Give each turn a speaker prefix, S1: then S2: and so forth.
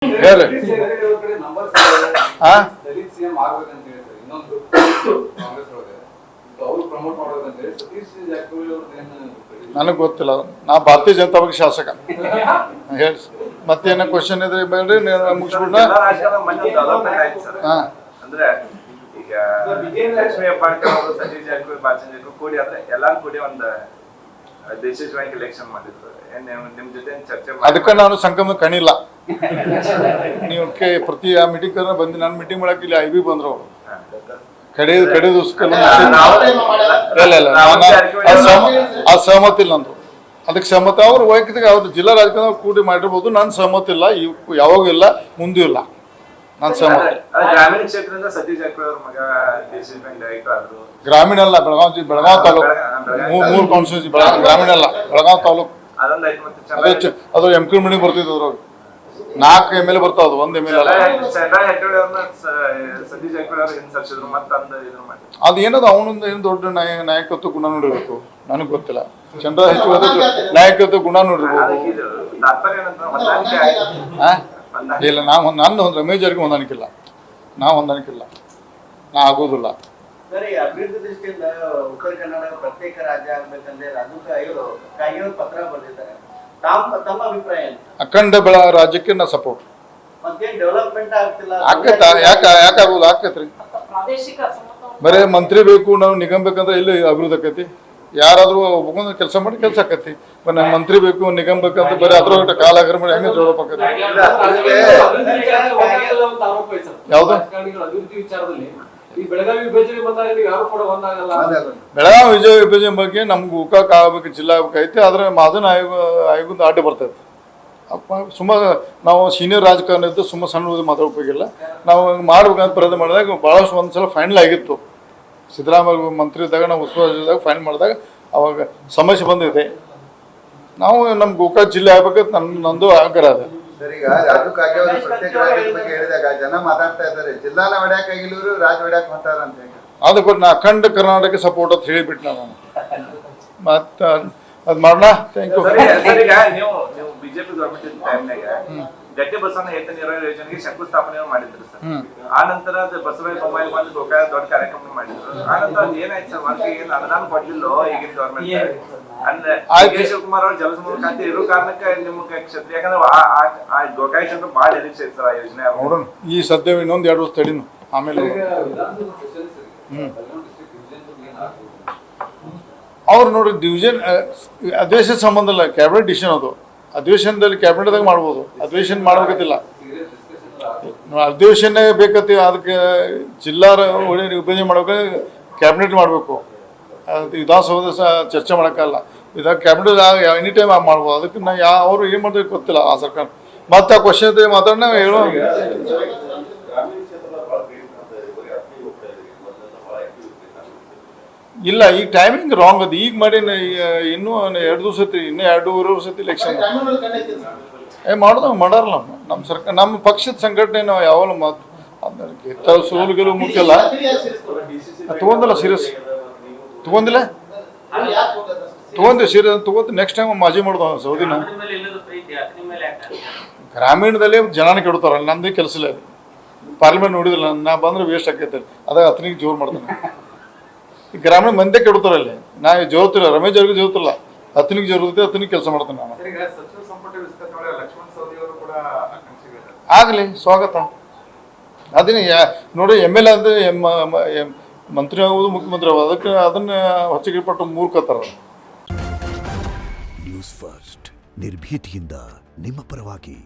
S1: ಹೇಳಿ ಹಾ ನನಗೆ ಗೊತ್ತಿಲ್ಲ. ನಾ ಭಾರತೀಯ ಜನತಾ ಪಕ್ಷ ಶಾಸಕ. ಹೇಳಿ ಮತ್ತೇನ ಕ್ವಶನ್ ಇದ್ರೆ ಬೇಡ್ರಿ, ಮುಗಿಸ್ಬಿಡ.
S2: ಅಂದ್ರೆ ಈಗ ಲಕ್ಷ್ಮೀ ಹೆಬ್ಬಾಳ್ಕರ್ ಅವರು ಸತೀಶ್ ಜಾರಕಿಹೊಳಿ ಬಾಚನ್ ಕೂಡಿ ಆದ್ರೆ ಎಲ್ಲಾರು ಕೂಡಿ ಒಂದು ದೇಶೀಯವಾಗಿ ಎಲೆಕ್ಷನ್ ಮಾಡಿದ್ರು. ನಿಮ್ ಜೊತೆ ಚರ್ಚೆ
S1: ಅದಕ್ಕೆ ನಾನು ಸಂಗಮ ಕಣಿಲ್ಲ. ನೀವು ಪ್ರತಿ ಆ ಮೀಟಿಂಗ್ ಬಂದು ನಾನು ಮೀಟಿಂಗ್ ಮಾಡಕ್ಕೆ ಇಲ್ಲಿ IB ಬಂದ್ರು ಅವರು ಕಡೆ ಸಹಮತಿ ಇಲ್ಲ ನಂದು. ಅದಕ್ಕೆ ಸಹಮತ ಅವ್ರು ವೈಯಕ್ತಿಕ ಅವ್ರು ಜಿಲ್ಲಾ ರಾಜಕಾರಣ ಕೂಡಿ ಮಾಡಿರ್ಬೋದು. ನಾನು ಸಹಮತಿ ಇಲ್ಲ, ಯಾವಾಗೂ ಇಲ್ಲ, ಮುಂದೂ ಇಲ್ಲ. ನಾನು ಸಹಮತಿ.
S2: ಗ್ರಾಮೀಣ ಕ್ಷೇತ್ರದಿಂದ ಸತೀಶ್ ಜಾರಕಿಹೊಳಿ ಅವ್ರ ಮಗ ದೇಶೀಯ ಬ್ಯಾಂಕ್ ಡೈರೆಕ್ಟರ್ ಆದ್ರು.
S1: ಗ್ರಾಮೀಣ ಅಲ್ಲ, ಬೆಳಗಾವಿ ತಾಲೂಕು 3 ಕಾನ್ಸ್ಟಿಟ್ಯೂನ್ಸಿ. ಬೆಳಗಾವಿ ಅಲ್ಲ, ಬೆಳಗಾವಿ ತಾಲೂಕು. ಅದು MK ಮನೆಗೆ ಬರ್ತಿದ್ದು ಅದ್ರಾಗ 4 MLA ಬರ್ತಾವ. ಅದು 1 MLA ಅಲ್ಲ. ಅದೇನದು ಅವನೊಂದು ಏನು ದೊಡ್ಡ ನಾಯಕತ್ವ ಗುಣ ನೋಡಿರ್ಬೇಕು. ನನಗೆ ಗೊತ್ತಿಲ್ಲ. ಚಂದ್ರ ಹೆಚ್ಚು ನಾಯಕತ್ವ ಗುಣ ನೋಡಿರ್ಬೋದು. ಇಲ್ಲ, ನನ್ನ ಒಂದು ರಮೇಶ್ ಜಾರಕಿಹೊಳಿ ಹೊಂದಾಣಿಕಿಲ್ಲ. ನಾವು ಹೊಂದಾಣಿಕಿಲ್ಲ, ನಾ ಆಗೋದಿಲ್ಲ.
S3: ಅಭಿವೃದ್ಧಿ ದೃಷ್ಟಿಯಿಂದ ಉತ್ತರ ಕನ್ನಡ ಪ್ರತ್ಯೇಕ ರಾಜ್ಯ ಆಗ್ಬೇಕಂದ್ರೆ ಅದಕ್ಕೆ ಪತ್ರ ಬರೆದಿದ್ದಾರೆ. ತಮ್ಮ ಅಭಿಪ್ರಾಯ ಏನು?
S1: ಅಖಂಡ ರಾಜ್ಯಕ್ಕೆ ನಾ ಸಪೋರ್ಟ್.
S3: ಡೆವಲಪ್ಮೆಂಟ್ ಆಗ್ತಿಲ್ಲ.
S1: ಯಾಕಾಗೋದು? ಆಕತ್ರಿ. ಬರೇ ಮಂತ್ರಿ ಬೇಕು, ನಾವು ನಿಗಮ ಬೇಕಂದ್ರೆ ಇಲ್ಲಿ ಅಭಿವೃದ್ಧಿ ಆಕೈತಿ. ಯಾರಾದ್ರೂ ಒಬ್ಬೊಂದು ಕೆಲಸ ಮಾಡಿ ಕೆಲಸ ಆಕತಿ. ನಮ್ಗೆ ಮಂತ್ರಿ ಬೇಕು, ನಿಗಮ ಬೇಕಂತ ಬರೀ ಅದ್ರ ಕಾಲಾಗ್ರ ಮಾಡಿ ಹೆಂಗೆ ಡೆವಲಪ್ ಆಕತಿ? ಯಾವ್ದು
S4: ಬೆಳಗಾವಿ ವಿಭಜನೆ
S1: ಬಗ್ಗೆ ನಮ್ಗೆ ಉಕ್ಕಾಕ್ ಆಗ್ಬೇಕು, ಜಿಲ್ಲಾ ಆಗ್ಬೇಕೈತಿ. ಆದ್ರೆ ಮಾದನ ಆಯೋಗದ ಅಡ್ಡ ಬರ್ತೈತೆ. ಸುಮಾರು ನಾವು ಸೀನಿಯರ್ ರಾಜಕಾರಣ ಇದ್ದು ಸುಮ್ಮನೆ ಸಣ್ಣ ಮಾತಾಡೋಕ್ಕಾಗಿಲ್ಲ. ನಾವು ಮಾಡ್ಬೇಕಂತ ಪ್ರಯತ್ನ ಮಾಡಿದಾಗ ಭಾಳಷ್ಟು ಒಂದ್ಸಲ ಫೈನಲ್ ಆಗಿತ್ತು. ಸಿದ್ದರಾಮಯ್ಯ ಮಂತ್ರಿ ಇದ್ದಾಗ ನಾವು ಉಸ್ತುವಾರಿದಾಗ ಫೈನಲ್ ಮಾಡಿದಾಗ ಅವಾಗ ಸಮಸ್ಯೆ ಬಂದಿದೆ. ನಾವು ನಮ್ಮ ಗೋಕಾಕ್ ಜಿಲ್ಲೆ ಆಗ್ಬೇಕಂತ ನಂದು ಆಗ್ರಹ ಅದ.
S5: ಸರ್, ಈಗ ರಾಜು ಕಾಗೆ ಅವರು ಪ್ರತ್ಯೇಕ ರಾಜ್ಯದ ಬಗ್ಗೆ ಹೇಳಿದಾಗ ಜನ ಮಾತಾಡ್ತಾ ಇದ್ದಾರೆ, ಜಿಲ್ಲಾನ ಹೊಡ್ಯಾಕ್ ಆಗಿಲ್ಲವರು ರಾಜ ಹೊಡ್ಯಾಕ್ ಹೊಂಟಾರ ಅಂತ ಹೇಳಿ.
S1: ಅದಕ್ಕೆ ನಾ ಅಖಂಡ ಕರ್ನಾಟಕ ಸಪೋರ್ಟ್ ಅಂತ ಹೇಳಿಬಿಟ್ಟು ನಾನು ಮತ್ತ ಅದ್ ಮಾಡೋಣ. Thank you.
S2: ನೀವು ಬಿಜೆಪಿ ಗವರ್ಮೆಂಟ್ ಟೈಮ್ನಾಗ ಗಟ್ಟಿ ಬಸವನ ಏತ ನೀರಾವರಿ ಯೋಜನೆಗೆ ಶಂಕುಸ್ಥಾಪನೆ ಮಾಡಿದ್ರು ಸರ್. ಆ ನಂತರ ಬಸವರಾಜ ಬೊಮ್ಮಾಯಿ ಬಂದು ಗೋಕಾಕ ದೊಡ್ಡ ಕಾರ್ಯಕ್ರಮ ಮಾಡಿದ್ರು. ಆ ನಂತರ ಅದ್ ಏನಾಯ್ತು ಸರ್, ವರ್ಗ ಏನು ಅನುದಾನ ಕೊಡ್ಲಿಲ್ಲೋ ಈಗಿನ ಗವರ್ಮೆಂಟ್? ಅಂದ್ರೆ ಶಿವಕುಮಾರ್ ಅವ್ರ ಜಲಸಂಪನ್ಮೂಲ ಖಾತೆ ಇರೋ ಕಾರಣಕ್ಕೆ ನಿಮ್ಗೆ ಕ್ಷೇತ್ರ, ಯಾಕಂದ್ರೆ ಆ ಗೋಕಾಕ ಕ್ಷೇತ್ರ ಬಹಳ ನಿರೀಕ್ಷೆ ಇತ್ತು ಸರ್ ಆ ಯೋಜನೆ.
S1: ನೋಡೋಣ, ಈ ಸದ್ಯ ಇನ್ನೊಂದು 2 ವರ್ಷ ತಡಿನು, ಆಮೇಲೆ ಅವ್ರು ನೋಡಿ ಡಿವಿಷನ್ ಅಧಿವೇಶನ ಸಂಬಂಧ ಇಲ್ಲ, ಕ್ಯಾಬಿನೆಟ್ ಡಿಸಿಷನ್ ಅದು. ಅಧಿವೇಶನದಲ್ಲಿ ಕ್ಯಾಬಿನೆಟ್ದಾಗ ಮಾಡ್ಬೋದು, ಅಧಿವೇಶನ ಮಾಡ್ಬೇಕತ್ತಿಲ್ಲ. ಅಧಿವೇಶನ ಬೇಕತ್ತಿ. ಅದಕ್ಕೆ ಜಿಲ್ಲಾ ವಿಭಜನೆ ಮಾಡ್ಬೇಕು, ಕ್ಯಾಬಿನೆಟ್ ಮಾಡಬೇಕು. ವಿಧಾನಸೌಧ ಚರ್ಚೆ ಮಾಡೋಕ್ಕಲ್ಲ. ಇದಾಗ ಕ್ಯಾಬಿನೆಟ್ ಎನಿ ಟೈಮ್ ಮಾಡ್ಬೋದು. ಅದಕ್ಕೆ ನಾ ಅವರು ಏನು ಮಾಡೋದಕ್ಕೆ ಗೊತ್ತಿಲ್ಲ ಆ ಸರ್ಕಾರ. ಮತ್ತೆ ಆ ಕ್ವಶನ್ ಇದ್ರೆ ಮಾತಾಡೋಣ, ಹೇಳೋ. ಇಲ್ಲ, ಈಗ ಟೈಮಿಂಗ್ ರಾಂಗ್ ಅದು. ಈಗ ಮಾಡಿ ಇನ್ನೂ 2 ದಿವಸ ಐತಿ, ಇನ್ನೂ 2.5 ವರ್ಷ ಐತಿ ಎಲೆಕ್ಷನ್. ಮಾಡಾರಲ್ಲ ನಮ್ಮ ಸರ್ಕಾರ, ನಮ್ಮ ಪಕ್ಷದ ಸಂಘಟನೆ. ನಾವು ಯಾವಾಗಲೂ ಮಾತು ಸೋಲು ಗೆಲುವು ಮುಖ್ಯ ಅಲ್ಲ. ತಗೊಂಡಿಲ್ಲ ಸೀರಿಯಸ್, ತಗೊಂಡಿಲ್ಲ, ತಗೊಂಡು ನೆಕ್ಸ್ಟ್ ಟೈಮ್ ಮಾಜಿ ಮಾಡೋದು ಸೌದಿನ. ಗ್ರಾಮೀಣದಲ್ಲಿ ಜನಾನ ಕೆಡ್ತಾರಲ್ಲ, ನಂದೇ ಕೆಲಸ ಇಲ್ಲ. ಪಾರ್ಲಿಮೆಂಟ್ ನೋಡಿದಿಲ್ಲ, ನಾ ಬಂದ್ರೆ ವೇಸ್ಟ್ ಆಕೈತೆ. ಅದಾಗ ಅತನಿಗೆ ಜೋರು ಮಾಡ್ತಾನೆ. ಈ ಗ್ರಾಮೀಣ ಮಂದಿ ಕೆಡ್ತಾರಲ್ಲಿ. ನಾ ಜೋರ್ತಿಲ್ಲ, ರಮೇಶ್ ಅವ್ರಿಗೆ ಜೋರ್ತಿಲ್ಲ, ಅತನಿಗೆ ಜೋರುತ್ತೆ, ಅತನಿಗೆ ಕೆಲಸ ಮಾಡ್ತಾನೆ ನಾನು. ಆಗಲಿ, ಸ್ವಾಗತ. ಅದನ್ನ ನೋಡಿ, MLA ಅಂದ್ರೆ ಮಂತ್ರಿ ಆಗೋದು, ಮುಖ್ಯಮಂತ್ರಿ ಆಗೋದು. ಅದಕ್ಕೆ ಅದನ್ನ ಹೊಚ್ಚಿಗೆ ಪಟ್ಟು ಮೂರ್ಖತಾರ.
S6: ನ್ಯೂಸ್ ಫಸ್ಟ್ ನಿರ್ಭೀತಿಯಿಂದ ನಿಮ್ಮ ಪರವಾಗಿ.